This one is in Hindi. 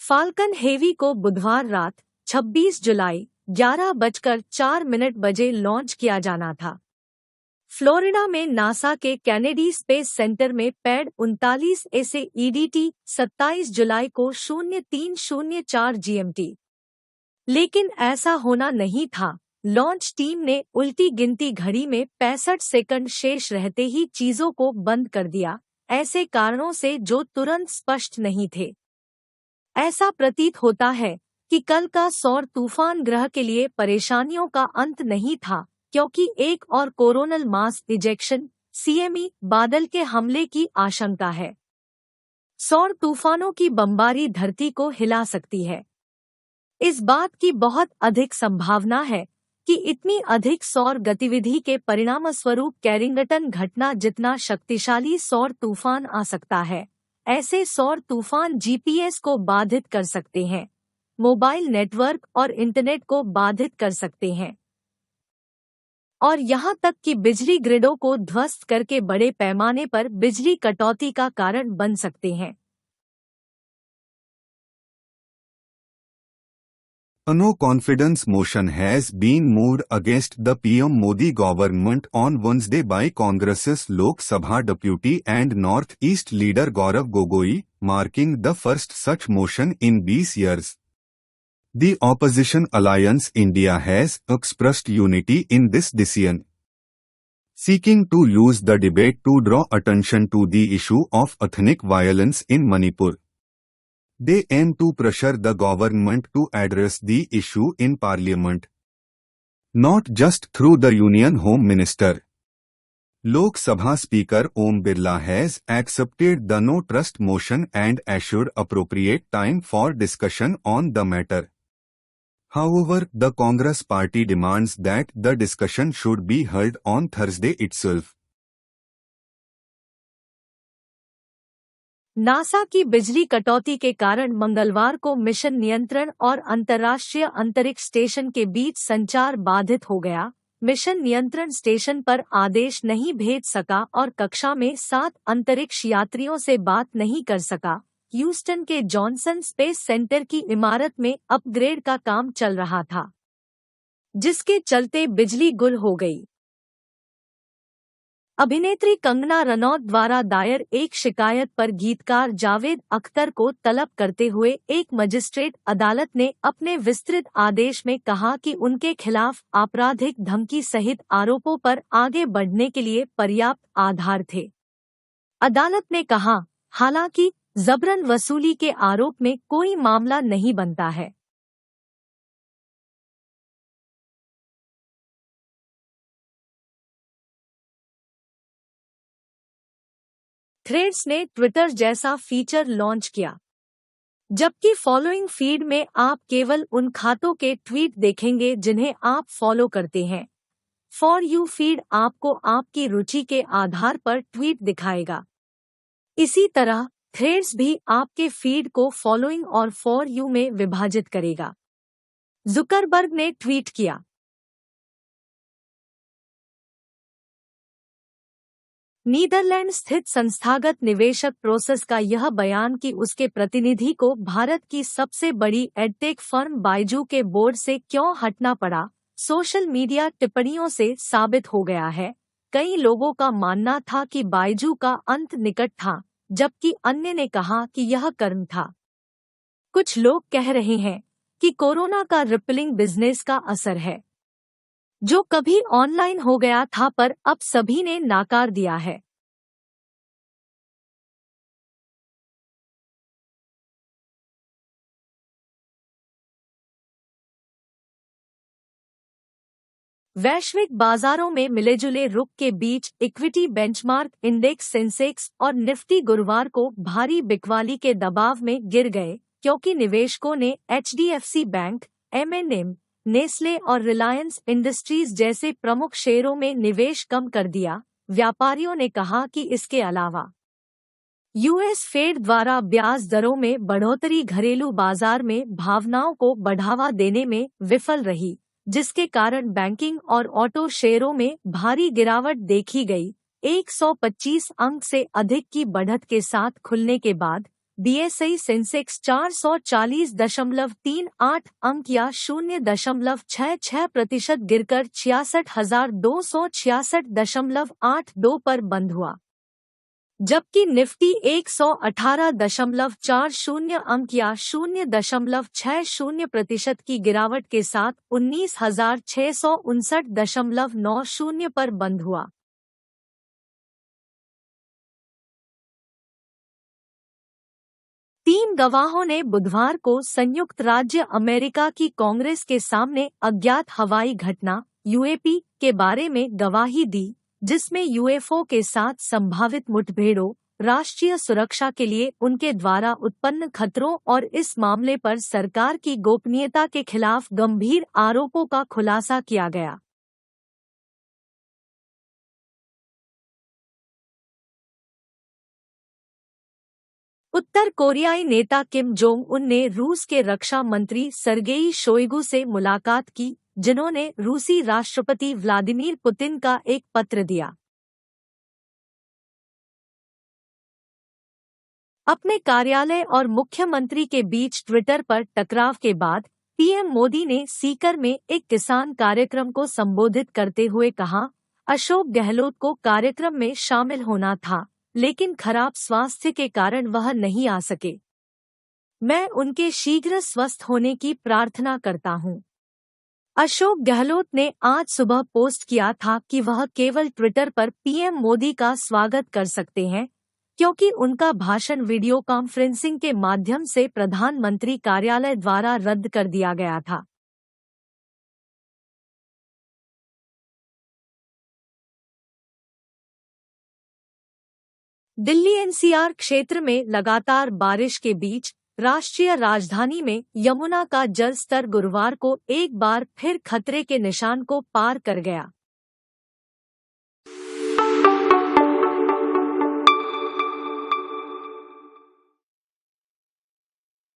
फाल्कन हेवी को बुधवार रात 26 जुलाई 11:04 बजे लॉन्च किया जाना था। फ्लोरिडा में नासा के कैनेडी स्पेस सेंटर में पैड 39A से EDT 27 जुलाई को 0304 GMT। लेकिन ऐसा होना नहीं था। लॉन्च टीम ने उल्टी गिनती घड़ी में 65 सेकंड शेष रहते ही चीजों को बंद कर दिया, ऐसे कारणों से जो तुरंत स्पष्ट नहीं थे। ऐसा प्रतीत होता है कि कल का सौर तूफान ग्रह के लिए परेशानियों का अंत नहीं था, क्योंकि एक और कोरोनल मास इजेक्शन CME बादल के हमले की आशंका है। सौर तूफानों की बमबारी धरती को हिला सकती है। इस बात की बहुत अधिक संभावना है कि इतनी अधिक सौर गतिविधि के परिणामस्वरूप कैरिंगटन घटना जितना शक्तिशाली सौर तूफान आ सकता है। ऐसे सौर तूफान GPS को बाधित कर सकते हैं, मोबाइल नेटवर्क और इंटरनेट को बाधित कर सकते हैं और यहां तक कि बिजली ग्रिडों को ध्वस्त करके बड़े पैमाने पर बिजली कटौती का कारण बन सकते हैं। A no confidence motion has been moved against the PM Modi government on Wednesday by Congress's Lok Sabha deputy and North-East leader Gaurav Gogoi, marking the first such motion in 20 years. The opposition alliance India has expressed unity in this decision, seeking to use the debate to draw attention to the issue of ethnic violence in Manipur. They aim to pressure the government to address the issue in parliament, not just through the Union Home Minister. Lok Sabha Speaker Om Birla has accepted the no trust motion and assured appropriate time for discussion on the matter. However, the Congress party demands that the discussion should be held on Thursday itself. NASA की बिजली कटौती के कारण मंगलवार को मिशन नियंत्रण और अंतर्राष्ट्रीय अंतरिक्ष स्टेशन के बीच संचार बाधित हो गया। मिशन नियंत्रण स्टेशन पर आदेश नहीं भेज सका और कक्षा में 7 अंतरिक्ष यात्रियों से बात नहीं कर सका। ह्यूस्टन के जॉनसन स्पेस सेंटर की इमारत में अपग्रेड का काम चल रहा था, जिसके चलते बिजली गुल हो गई। अभिनेत्री कंगना रनौत द्वारा दायर एक शिकायत पर गीतकार जावेद अख्तर को तलब करते हुए एक मजिस्ट्रेट अदालत ने अपने विस्तृत आदेश में कहा कि उनके खिलाफ आपराधिक धमकी सहित आरोपों पर आगे बढ़ने के लिए पर्याप्त आधार थे। अदालत ने कहा, हालांकि जबरन वसूली के आरोप में कोई मामला नहीं बनता है। थ्रेड्स ने ट्विटर जैसा फीचर लॉन्च किया, जबकि फॉलोइंग फीड में आप केवल उन खातों के ट्वीट देखेंगे जिन्हें आप फॉलो करते हैं। फॉर यू फीड आपको आपकी रुचि के आधार पर ट्वीट दिखाएगा। इसी तरह थ्रेड्स भी आपके फीड को फॉलोइंग और फॉर यू में विभाजित करेगा। जुकरबर्ग ने ट्वीट किया, नीदरलैंड स्थित संस्थागत निवेशक प्रोसेस का यह बयान कि उसके प्रतिनिधि को भारत की सबसे बड़ी एडटेक फर्म बायजू के बोर्ड से क्यों हटना पड़ा, सोशल मीडिया टिप्पणियों से साबित हो गया है। कई लोगों का मानना था कि बायजू का अंत निकट था, जबकि अन्य ने कहा कि यह कर्म था। कुछ लोग कह रहे हैं कि कोरोना का रिपलिंग बिजनेस का असर है, जो कभी ऑनलाइन हो गया था पर अब सभी ने नाकार दिया है। वैश्विक बाजारों में मिलेजुले रुख के बीच इक्विटी बेंचमार्क इंडेक्स सेंसेक्स और निफ्टी गुरुवार को भारी बिकवाली के दबाव में गिर गए, क्योंकि निवेशकों ने HDFC बैंक, M&M, नेस्ले और रिलायंस इंडस्ट्रीज जैसे प्रमुख शेयरों में निवेश कम कर दिया। व्यापारियों ने कहा कि इसके अलावा US फेड द्वारा ब्याज दरों में बढ़ोतरी घरेलू बाजार में भावनाओं को बढ़ावा देने में विफल रही, जिसके कारण बैंकिंग और ऑटो शेयरों में भारी गिरावट देखी गई। 125 अंक से अधिक की बढ़त के साथ खुलने के बाद बीएसई सेंसेक्स 440.38 अंक या 0.66% गिरकर 66,266.82 पर बंद हुआ, जबकि निफ्टी 118.40 अंक या 0.60% की गिरावट के साथ 19,659.90 पर बंद हुआ। तीन गवाहों ने बुधवार को संयुक्त राज्य अमेरिका की कांग्रेस के सामने अज्ञात हवाई घटना यूएपी के बारे में गवाही दी, जिसमें यूएफओ के साथ संभावित मुठभेड़ों, राष्ट्रीय सुरक्षा के लिए उनके द्वारा उत्पन्न खतरों और इस मामले पर सरकार की गोपनीयता के खिलाफ गंभीर आरोपों का खुलासा किया गया। उत्तर कोरियाई नेता किम जोंग उन ने रूस के रक्षा मंत्री सर्गेई शोइगु से मुलाकात की, जिन्होंने रूसी राष्ट्रपति व्लादिमीर पुतिन का एक पत्र दिया। अपने कार्यालय और मुख्यमंत्री के बीच ट्विटर पर टकराव के बाद पीएम मोदी ने सीकर में एक किसान कार्यक्रम को संबोधित करते हुए कहा, अशोक गहलोत को कार्यक्रम में शामिल होना था, लेकिन खराब स्वास्थ्य के कारण वह नहीं आ सके। मैं उनके शीघ्र स्वस्थ होने की प्रार्थना करता हूं। अशोक गहलोत ने आज सुबह पोस्ट किया था कि वह केवल ट्विटर पर पीएम मोदी का स्वागत कर सकते हैं, क्योंकि उनका भाषण वीडियो कॉन्फ्रेंसिंग के माध्यम से प्रधानमंत्री कार्यालय द्वारा रद्द कर दिया गया था। दिल्ली एनसीआर क्षेत्र में लगातार बारिश के बीच राष्ट्रीय राजधानी में यमुना का जल स्तर गुरुवार को एक बार फिर खतरे के निशान को पार कर गया।